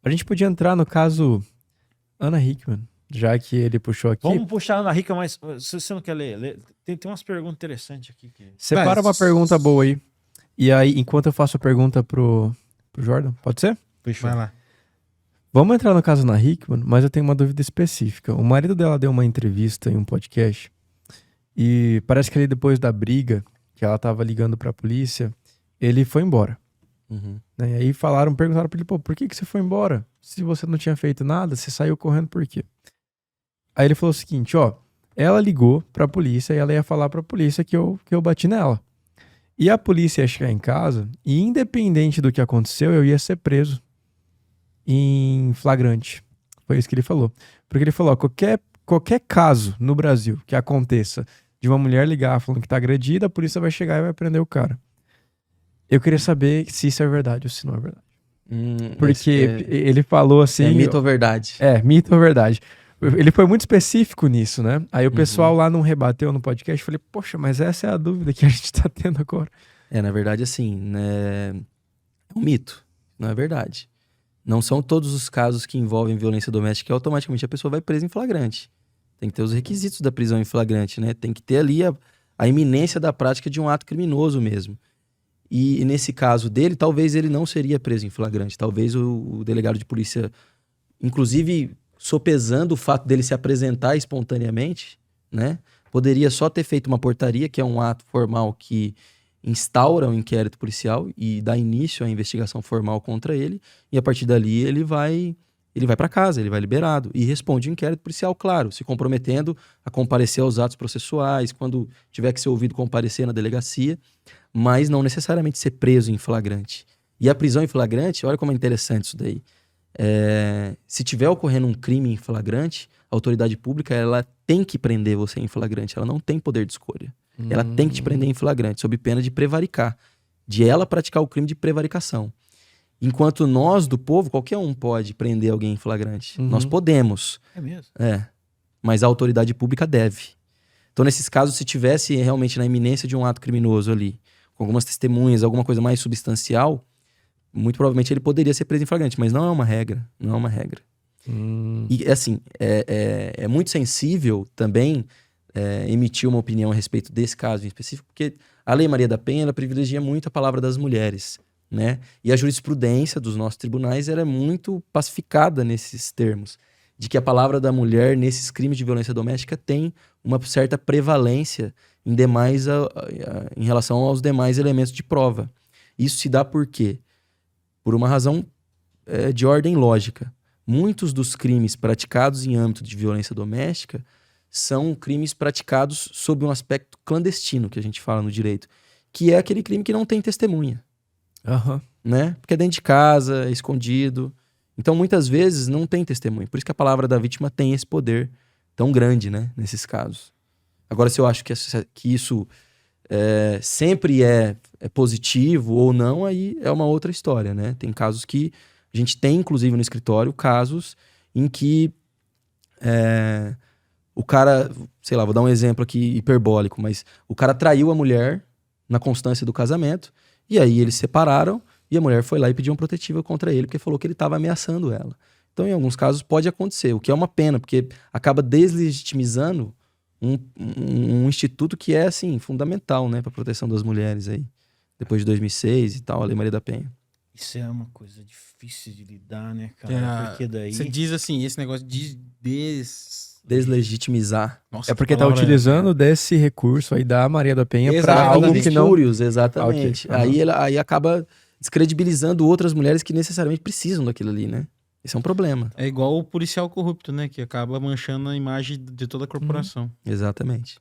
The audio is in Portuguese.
A gente podia entrar no caso Ana Hickman, já que ele puxou aqui. Vamos puxar a Ana Hickman, mas se você não quer ler, tem umas perguntas interessantes aqui. Separa uma pergunta boa aí. E aí, enquanto eu faço a pergunta pro Jordan, pode ser? Fechou. Vai lá. Vamos entrar no caso Ana Hickman, mas eu tenho uma dúvida específica. O marido dela deu uma entrevista em um podcast e parece que ali depois da briga, que ela tava ligando pra polícia, ele foi embora. Uhum. Né? E aí perguntaram pra ele, pô, por que você foi embora? Se você não tinha feito nada, você saiu correndo por quê? Aí ele falou o seguinte, ó, ela ligou pra polícia e ela ia falar pra polícia que eu bati nela. E a polícia ia chegar em casa e independente do que aconteceu, eu ia ser preso em flagrante. Foi isso que ele falou. Porque ele falou, ó, qualquer caso no Brasil que aconteça de uma mulher ligar falando que tá agredida, a polícia vai chegar e vai prender o cara. Eu queria saber se isso é verdade ou se não é verdade. Porque ele falou assim... É mito ou verdade? É, mito ou verdade. Ele foi muito específico nisso, né? Aí o pessoal lá não rebateu no podcast. Falei, poxa, mas essa é a dúvida que a gente tá tendo agora. Na verdade, assim, né, é um mito, não é verdade. Não são todos os casos que envolvem violência doméstica que automaticamente a pessoa vai presa em flagrante. Tem que ter os requisitos da prisão em flagrante, né? Tem que ter ali a iminência da prática de um ato criminoso mesmo. E nesse caso dele, talvez ele não seria preso em flagrante. Talvez o delegado de polícia, inclusive sopesando o fato dele se apresentar espontaneamente, né? Poderia só ter feito uma portaria, que é um ato formal que instaura um inquérito policial e dá início à investigação formal contra ele. E a partir dali ele vai para casa, ele vai liberado. E responde o inquérito policial, claro, se comprometendo a comparecer aos atos processuais, quando tiver que ser ouvido, comparecer na delegacia, mas não necessariamente ser preso em flagrante. E a prisão em flagrante, olha como é interessante isso daí. Se tiver ocorrendo um crime em flagrante, a autoridade pública ela tem que prender você em flagrante, ela não tem poder de escolha. Ela tem que te prender em flagrante, sob pena de prevaricar, de ela praticar o crime de prevaricação. Enquanto nós, do povo, qualquer um pode prender alguém em flagrante. Nós podemos. É mesmo? Mas a autoridade pública deve. Então, nesses casos, se tivesse realmente na iminência de um ato criminoso ali, com algumas testemunhas, alguma coisa mais substancial, muito provavelmente ele poderia ser preso em flagrante, mas não é uma regra. Não é uma regra. E, assim, é muito sensível também emitir uma opinião a respeito desse caso em específico, porque a Lei Maria da Penha, ela privilegia muito a palavra das mulheres, né? E a jurisprudência dos nossos tribunais era muito pacificada nesses termos, de que a palavra da mulher nesses crimes de violência doméstica tem uma certa prevalência em relação aos demais elementos de prova. Isso se dá por quê? Por uma razão de ordem lógica. Muitos dos crimes praticados em âmbito de violência doméstica são crimes praticados sob um aspecto clandestino, que a gente fala no direito, que é aquele crime que não tem testemunha. Né? Porque é dentro de casa, é escondido. Então, muitas vezes, não tem testemunha. Por isso que a palavra da vítima tem esse poder tão grande, né? Nesses casos. Agora, se eu acho que isso sempre é positivo ou não, aí é uma outra história, né? Tem casos que a gente tem, inclusive, no escritório, casos em que o cara, sei lá, vou dar um exemplo aqui hiperbólico, mas o cara traiu a mulher na constância do casamento, e aí eles se separaram, e a mulher foi lá e pediu uma protetiva contra ele, porque falou que ele estava ameaçando ela. Então, em alguns casos, pode acontecer, o que é uma pena, porque acaba deslegitimizando um instituto que é, assim, fundamental, né, para a proteção das mulheres aí. Depois de 2006 e tal, a Lei Maria da Penha. Isso é uma coisa difícil de lidar, né, cara? Porque daí... Você diz assim, esse negócio de Deslegitimizar. Nossa, porque tá utilizando desse recurso aí da Maria da Penha para algo que não... Fúrios, exatamente. Okay. Aí acaba descredibilizando outras mulheres que necessariamente precisam daquilo ali, né? Esse é um problema. É igual o policial corrupto, né? Que acaba manchando a imagem de toda a corporação. Exatamente.